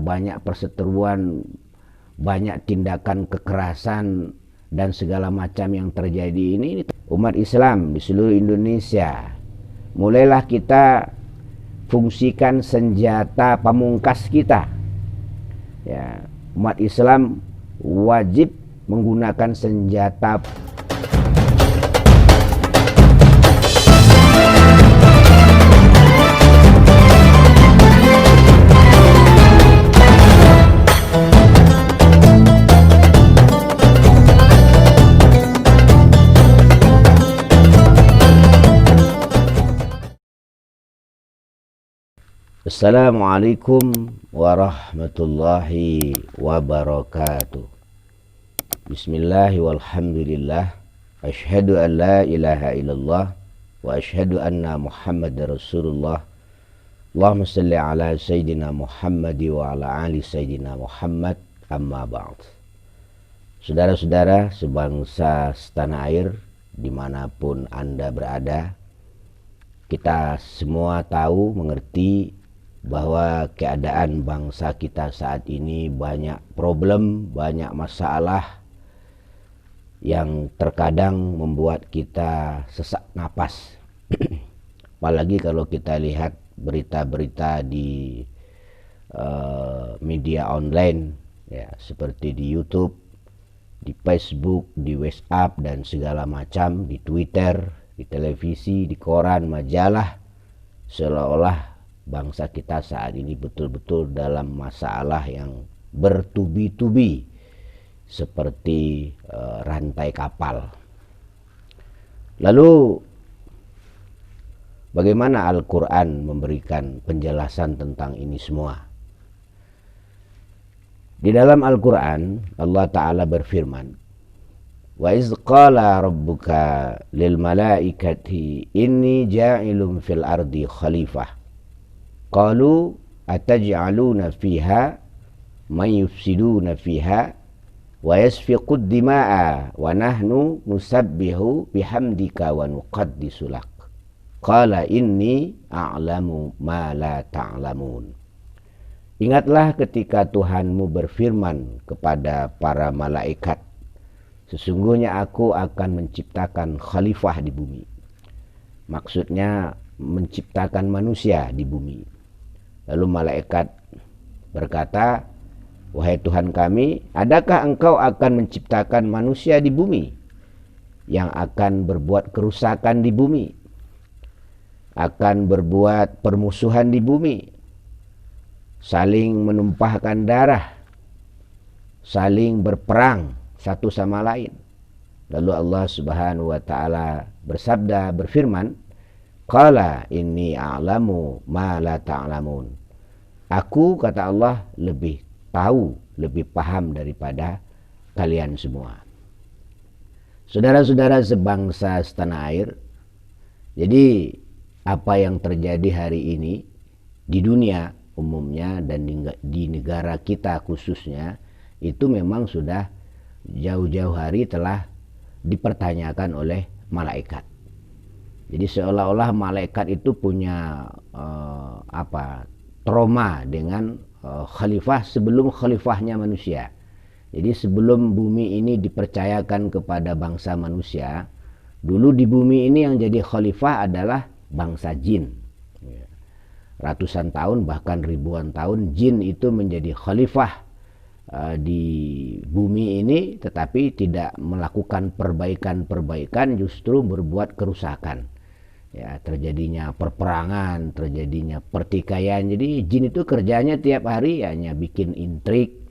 banyak perseteruan, banyak tindakan kekerasan dan segala macam yang terjadi ini, umat Islam di seluruh Indonesia, mulailah kita fungsikan senjata pamungkas kita. Ya, umat Islam wajib menggunakan senjata Assalamualaikum warahmatullahi wabarakatuh. Bismillahi walhamdulillah. Asyhadu an la ilaha illallah wa asyhadu anna Muhammadar Rasulullah. Allahumma salli ala Sayyidina Muhammad wa ala ali Sayyidina Muhammad, amma ba'd. Saudara-saudara sebangsa setanah air dimanapun Anda berada, kita semua tahu, mengerti bahwa keadaan bangsa kita saat ini banyak problem, banyak masalah yang terkadang membuat kita sesak napas. Apalagi kalau kita lihat berita-berita di media online, ya, seperti di YouTube, di Facebook, di WhatsApp dan segala macam, di Twitter, di televisi, di koran, majalah, seolah-olah bangsa kita saat ini betul-betul dalam masalah yang bertubi-tubi seperti rantai kapal. Lalu bagaimana Al-Quran memberikan penjelasan tentang ini semua? Di dalam Al-Quran Allah Ta'ala berfirman, wa iz qala rabbuka lil malaikati inni ja'ilun fil ardi khalifah qalu ataj'aluna fiha man yufsiduna fiha wa yasfiqud dima'a wa nahnu nusabbihu bihamdika wa nuqaddisu lak qala inni a'lamu ma la ta'lamun. Ingatlah ketika Tuhanmu berfirman kepada para malaikat, sesungguhnya aku akan menciptakan khalifah di bumi. Maksudnya menciptakan manusia di bumi. Lalu malaikat berkata, wahai Tuhan kami, adakah engkau akan menciptakan manusia di bumi yang akan berbuat kerusakan di bumi, akan berbuat permusuhan di bumi, saling menumpahkan darah, saling berperang satu sama lain? Lalu Allah Subhanahu wa Ta'ala bersabda, berfirman, qala inni a'lamu ma la ta'lamun. Aku, kata Allah, lebih tahu, lebih paham daripada kalian semua. Saudara-saudara sebangsa setanah air, jadi apa yang terjadi hari ini di dunia umumnya dan di negara kita khususnya, itu memang sudah jauh-jauh hari telah dipertanyakan oleh malaikat. Jadi seolah-olah malaikat itu punya trauma dengan khalifah sebelum khalifahnya manusia. Jadi sebelum bumi ini dipercayakan kepada bangsa manusia, dulu di bumi ini yang jadi khalifah adalah bangsa jin. Ratusan tahun bahkan ribuan tahun jin itu menjadi khalifah di bumi ini, tetapi tidak melakukan perbaikan-perbaikan, justru berbuat kerusakan. Ya, terjadinya perperangan, terjadinya pertikaian. Jadi jin itu kerjanya tiap hari hanya bikin intrik,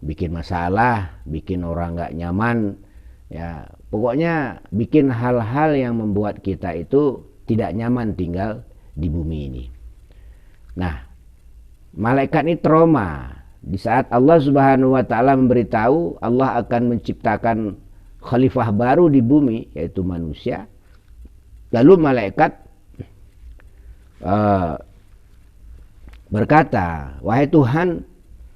bikin masalah, bikin orang nggak nyaman. Ya, pokoknya bikin hal-hal yang membuat kita itu tidak nyaman tinggal di bumi ini. Nah, malaikat ini trauma. Di saat Allah Subhanahu wa Ta'ala memberitahu Allah akan menciptakan khalifah baru di bumi, yaitu manusia, lalu malaikat berkata, wahai Tuhan,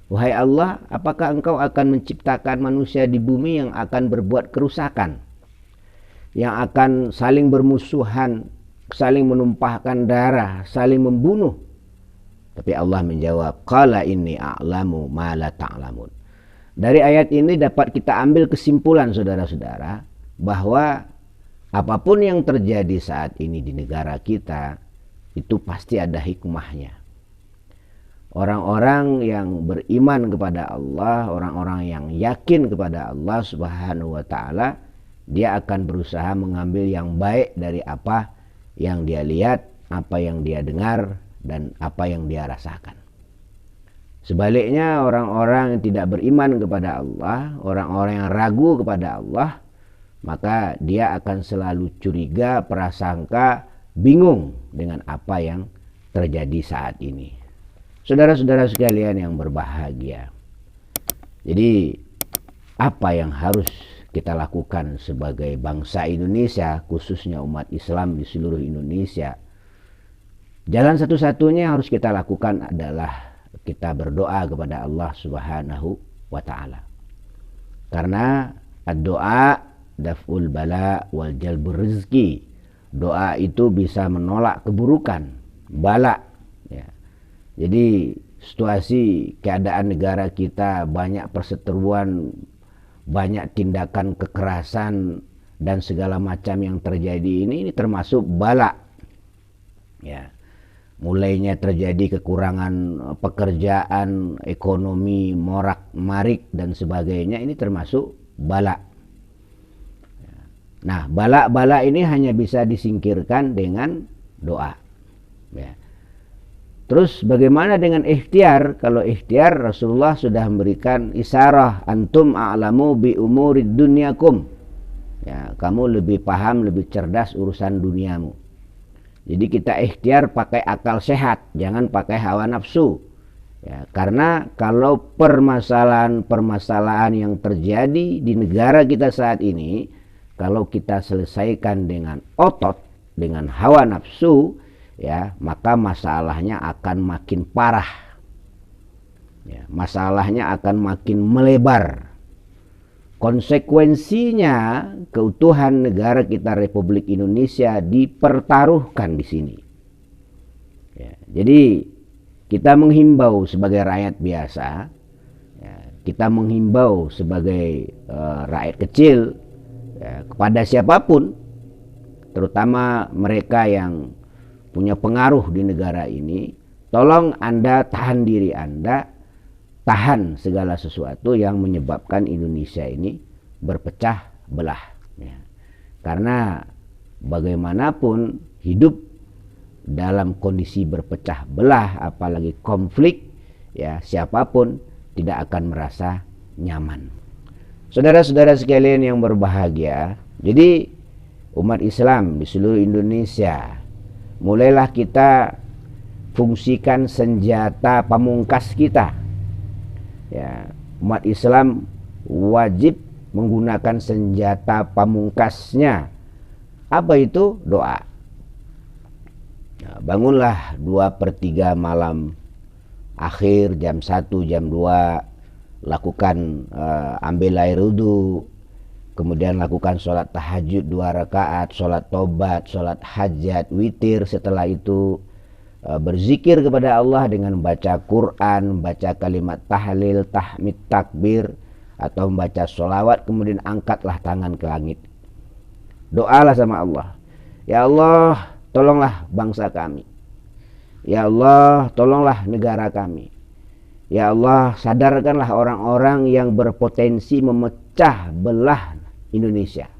wahai Allah, apakah engkau akan menciptakan manusia di bumi yang akan berbuat kerusakan, yang akan saling bermusuhan, saling menumpahkan darah, saling membunuh? Tapi Allah menjawab, qala inni a'lamu ma la ta'lamun. Dari ayat ini dapat kita ambil kesimpulan saudara-saudara bahwa apapun yang terjadi saat ini di negara kita itu pasti ada hikmahnya. Orang-orang yang beriman kepada Allah, orang-orang yang yakin kepada Allah Subhanahu wa taala, dia akan berusaha mengambil yang baik dari apa yang dia lihat, apa yang dia dengar, dan apa yang dia rasakan. Sebaliknya orang-orang yang tidak beriman kepada Allah, orang-orang yang ragu kepada Allah, maka dia akan selalu curiga, prasangka, bingung dengan apa yang terjadi saat ini. Saudara-saudara sekalian yang berbahagia, jadi apa yang harus kita lakukan sebagai bangsa Indonesia, khususnya umat Islam di seluruh Indonesia? Jalan satu-satunya yang harus kita lakukan adalah kita berdoa kepada Allah Subhanahu wa taala. Karena doa daf'ul bala wal jalbur rizki. Doa itu bisa menolak keburukan, bala, ya. Jadi situasi keadaan negara kita banyak perseteruan, banyak tindakan kekerasan dan segala macam yang terjadi ini termasuk bala. Ya. Mulainya terjadi kekurangan pekerjaan, ekonomi morak-marik dan sebagainya, ini termasuk bala. Nah, bala-bala ini hanya bisa disingkirkan dengan doa. Ya. Terus bagaimana dengan ikhtiar? Kalau ikhtiar, Rasulullah sudah memberikan isyarah, antum a'lamu bi umurid dunyakum. Ya, kamu lebih paham, lebih cerdas urusan duniamu. Jadi kita ikhtiar pakai akal sehat, jangan pakai hawa nafsu. Ya, karena kalau permasalahan-permasalahan yang terjadi di negara kita saat ini, kalau kita selesaikan dengan otot, dengan hawa nafsu, ya, maka masalahnya akan makin parah. Ya, masalahnya akan makin melebar. Konsekuensinya keutuhan negara kita Republik Indonesia dipertaruhkan di sini. Ya, jadi kita menghimbau sebagai rakyat biasa, ya, kita menghimbau sebagai rakyat kecil, ya, kepada siapapun, terutama mereka yang punya pengaruh di negara ini, tolong Anda tahan diri Anda, tahan segala sesuatu yang menyebabkan Indonesia ini berpecah belah. Ya. Karena bagaimanapun hidup dalam kondisi berpecah belah, apalagi konflik, ya, siapapun tidak akan merasa nyaman. Saudara-saudara sekalian yang berbahagia, jadi umat Islam di seluruh Indonesia, mulailah kita fungsikan senjata pamungkas kita. Ya, umat Islam wajib menggunakan senjata pamungkasnya. Apa itu? Doa. Nah, bangunlah 2/3 malam akhir, jam 1, jam 2, lakukan ambil air wudu, kemudian lakukan sholat tahajud 2 rakaat, sholat tobat, sholat hajat, witir. Setelah itu berzikir kepada Allah dengan membaca Quran, membaca kalimat tahlil, tahmid, takbir, atau membaca sholawat. Kemudian angkatlah tangan ke langit, doalah sama Allah. Ya Allah, tolonglah bangsa kami. Ya Allah, tolonglah negara kami. Ya Allah, sadarkanlah orang-orang yang berpotensi memecah belah Indonesia.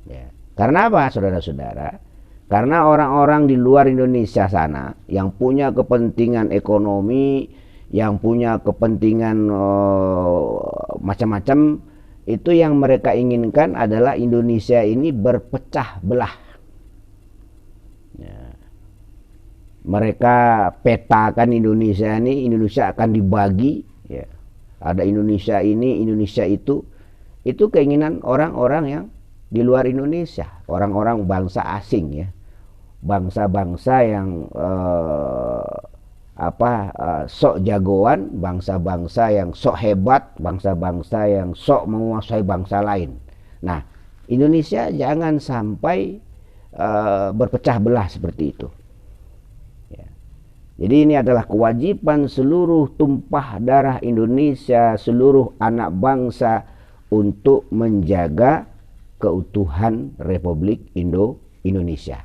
Ya. Karena apa, saudara-saudara? Karena orang-orang di luar Indonesia sana yang punya kepentingan ekonomi, yang punya kepentingan macam-macam, itu yang mereka inginkan adalah Indonesia ini berpecah belah. Ya. Mereka petakan Indonesia ini, Indonesia akan dibagi, ya. Ada Indonesia ini, Indonesia itu keinginan orang-orang yang di luar Indonesia, orang-orang bangsa asing, ya, bangsa-bangsa yang sok jagoan, bangsa-bangsa yang sok hebat, bangsa-bangsa yang sok menguasai bangsa lain. Nah, Indonesia jangan sampai berpecah belah seperti itu. Ya. Jadi ini adalah kewajiban seluruh tumpah darah Indonesia, seluruh anak bangsa untuk menjaga keutuhan Republik Indonesia.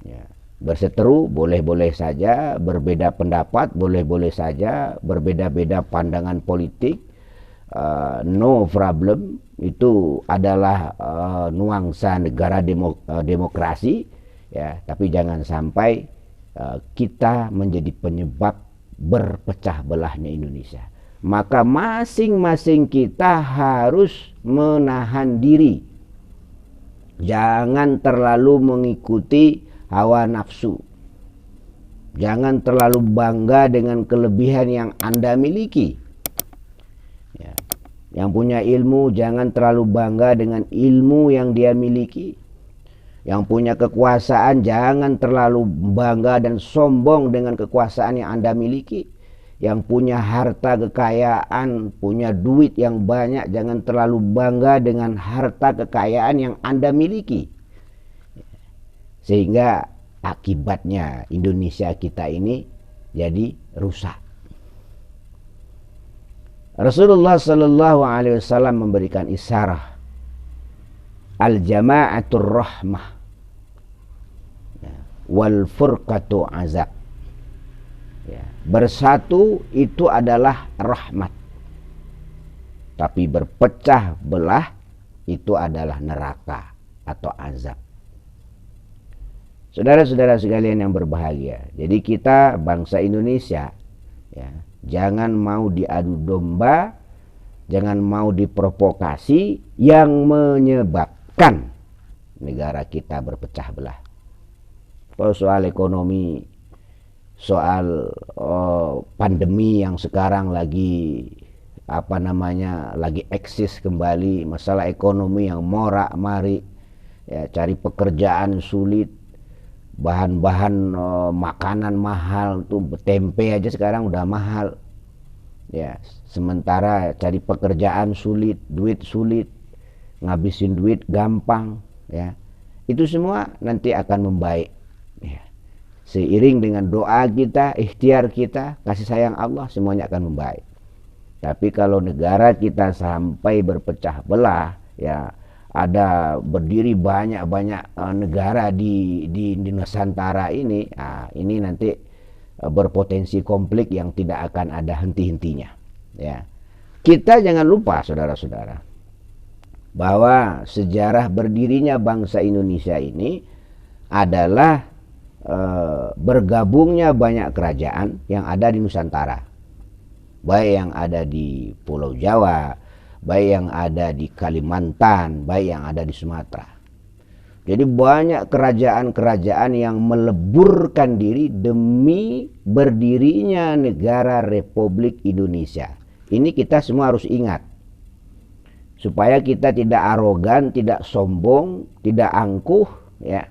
Ya. Berseteru boleh-boleh saja, berbeda pendapat boleh-boleh saja, berbeda-beda pandangan politik, no problem. Itu adalah nuansa negara demokrasi, ya. Tapi jangan sampai kita menjadi penyebab berpecah belahnya Indonesia. Maka masing-masing kita harus menahan diri, jangan terlalu mengikuti hawa nafsu. Jangan terlalu bangga dengan kelebihan yang Anda miliki. Ya. Yang punya ilmu jangan terlalu bangga dengan ilmu yang dia miliki. Yang punya kekuasaan jangan terlalu bangga dan sombong dengan kekuasaan yang Anda miliki. Yang punya harta kekayaan, punya duit yang banyak, jangan terlalu bangga dengan harta kekayaan yang Anda miliki. Sehingga akibatnya Indonesia kita ini jadi rusak. Rasulullah sallallahu alaihi wasallam memberikan isyarah al-jama'atur rahmah, wal furqatu azab. Ya, bersatu itu adalah rahmat, tapi berpecah belah itu adalah neraka atau azab. Saudara-saudara sekalian yang berbahagia, jadi kita bangsa Indonesia, ya, jangan mau diadu domba, jangan mau diprovokasi yang menyebabkan negara kita berpecah belah. Kalau soal ekonomi, soal pandemi yang sekarang lagi lagi eksis kembali, masalah ekonomi yang morak-marik, ya, cari pekerjaan sulit, bahan-bahan makanan mahal tuh, tempe aja sekarang udah mahal, ya. Sementara cari pekerjaan sulit, duit sulit, ngabisin duit gampang, ya. Itu semua nanti akan membaik, ya. Seiring dengan doa kita, ikhtiar kita, kasih sayang Allah, semuanya akan membaik. Tapi kalau negara kita sampai berpecah belah, ya, ada berdiri banyak-banyak negara di Nusantara ini, ini nanti berpotensi konflik yang tidak akan ada henti-hentinya. Ya, kita jangan lupa saudara-saudara bahwa sejarah berdirinya bangsa Indonesia ini adalah bergabungnya banyak kerajaan yang ada di Nusantara, baik yang ada di Pulau Jawa, baik yang ada di Kalimantan, baik yang ada di Sumatera. Jadi banyak kerajaan-kerajaan yang meleburkan diri demi berdirinya negara Republik Indonesia. Ini kita semua harus ingat, supaya kita tidak arogan, tidak sombong, tidak angkuh, ya.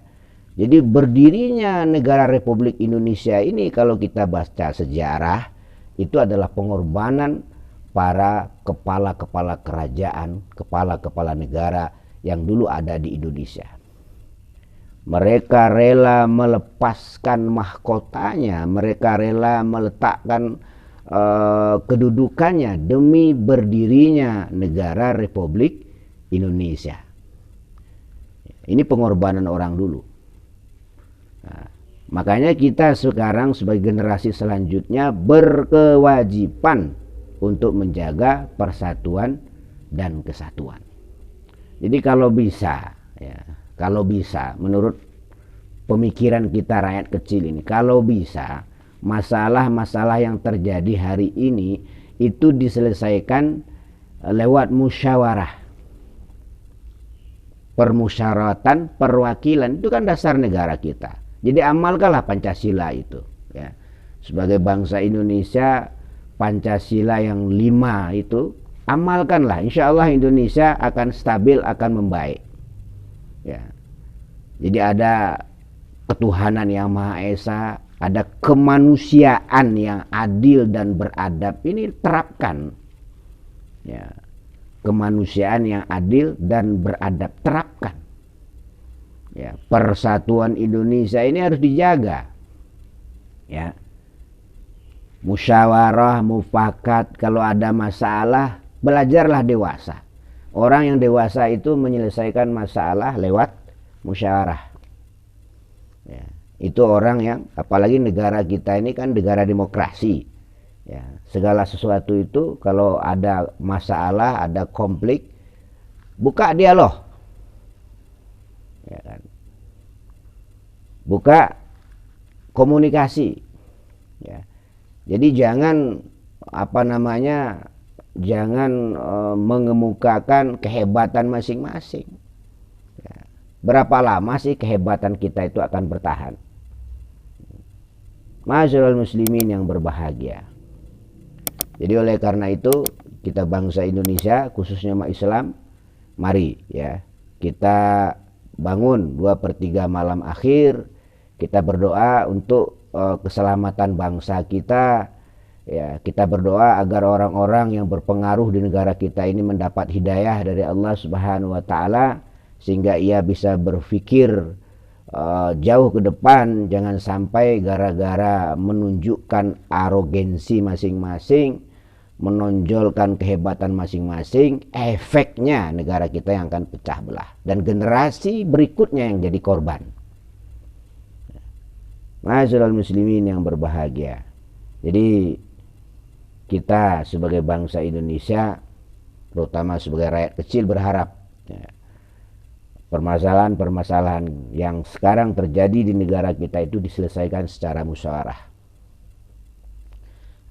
Jadi berdirinya negara Republik Indonesia ini, kalau kita baca sejarah, itu adalah pengorbanan para kepala-kepala kerajaan, kepala-kepala negara yang dulu ada di Indonesia. Mereka rela melepaskan mahkotanya, mereka rela meletakkan kedudukannya demi berdirinya negara Republik Indonesia. Ini pengorbanan orang dulu. Nah, makanya kita sekarang sebagai generasi selanjutnya berkewajiban untuk menjaga persatuan dan kesatuan. Jadi kalau bisa, ya, kalau bisa, menurut pemikiran kita rakyat kecil ini, kalau bisa masalah-masalah yang terjadi hari ini itu diselesaikan lewat musyawarah, permusyawaratan, perwakilan. Itu kan dasar negara kita. Jadi amalkanlah Pancasila itu, ya. Sebagai bangsa Indonesia, Pancasila yang 5 itu amalkanlah. Insya Allah Indonesia akan stabil, akan membaik, ya. Jadi ada ketuhanan yang Maha Esa, ada kemanusiaan yang adil dan beradab. Ini terapkan, ya. Kemanusiaan yang adil dan beradab, terapkan. Ya, persatuan Indonesia ini harus dijaga. Ya, musyawarah, mufakat, kalau ada masalah belajarlah dewasa. Orang yang dewasa itu menyelesaikan masalah lewat musyawarah. Ya, itu orang yang, apalagi negara kita ini kan negara demokrasi. Ya, segala sesuatu itu kalau ada masalah, ada konflik, buka dialog. Ya kan? Buka komunikasi. Ya. Jadi jangan jangan mengemukakan kehebatan masing-masing. Ya. Berapa lama sih kehebatan kita itu akan bertahan? Ma'asyiral muslimin yang berbahagia. Jadi oleh karena itu kita bangsa Indonesia, khususnya umat Islam, mari ya kita bangun 2/3 malam akhir, kita berdoa untuk keselamatan bangsa kita. Ya, kita berdoa agar orang-orang yang berpengaruh di negara kita ini mendapat hidayah dari Allah Subhanahu wa taala sehingga ia bisa berpikir jauh ke depan, jangan sampai gara-gara menunjukkan arogansi masing-masing, menonjolkan kehebatan masing-masing, efeknya negara kita yang akan pecah belah dan generasi berikutnya yang jadi korban. Ma'asyiral muslimin yang berbahagia. Jadi kita sebagai bangsa Indonesia, terutama sebagai rakyat kecil, berharap ya, permasalahan-permasalahan yang sekarang terjadi di negara kita itu diselesaikan secara musyawarah.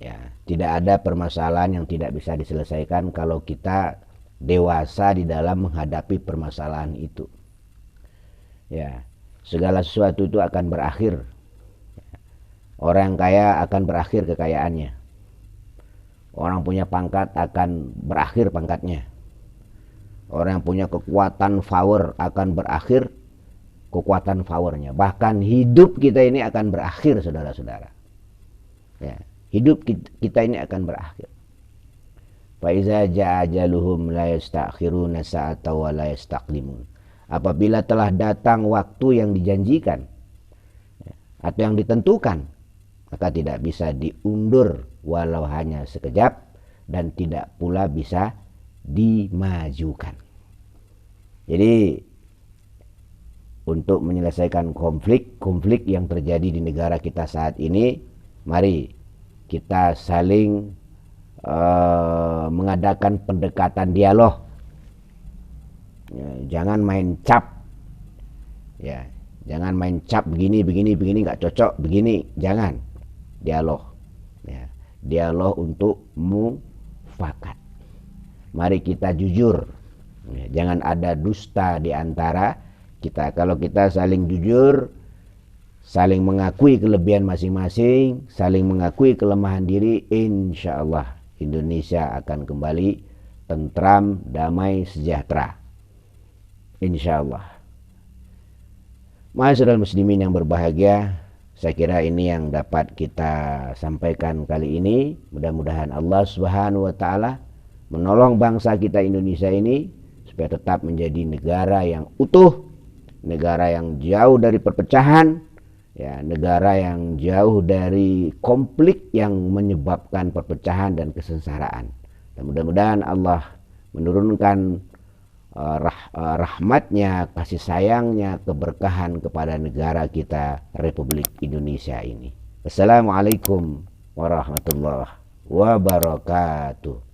Ya, tidak ada permasalahan yang tidak bisa diselesaikan kalau kita dewasa di dalam menghadapi permasalahan itu. Ya, segala sesuatu itu akan berakhir. Orang kaya akan berakhir kekayaannya. Orang punya pangkat akan berakhir pangkatnya. Orang yang punya kekuatan power akan berakhir kekuatan powernya. Bahkan hidup kita ini akan berakhir, saudara-saudara. Ya, hidup kita ini akan berakhir. Fa iza jaa ajaluhum la yastakhiruna sa'ata wa la yastaqdimun. Apabila telah datang waktu yang dijanjikan atau yang ditentukan, maka tidak bisa diundur walau hanya sekejap dan tidak pula bisa dimajukan. Jadi untuk menyelesaikan konflik yang terjadi di negara kita saat ini, mari kita saling mengadakan pendekatan dialog. Ya, jangan main cap. Ya, jangan main cap begini nggak cocok begini, jangan. Dialog. Ya, dialog untuk mufakat. Mari kita jujur. Ya, jangan ada dusta di antara kita. Kalau kita saling jujur, saling mengakui kelebihan masing-masing, saling mengakui kelemahan diri, insya Allah Indonesia akan kembali tentram, damai, sejahtera. Insya Allah. Ma'asyiral muslimin yang berbahagia, saya kira ini yang dapat kita sampaikan kali ini. Mudah-mudahan Allah Subhanahu wa taala menolong bangsa kita Indonesia ini supaya tetap menjadi negara yang utuh, negara yang jauh dari perpecahan, ya, negara yang jauh dari konflik yang menyebabkan perpecahan dan kesengsaraan. Dan mudah-mudahan Allah menurunkan rahmatnya, kasih sayangnya, keberkahan kepada negara kita Republik Indonesia ini. Assalamualaikum warahmatullahi wabarakatuh.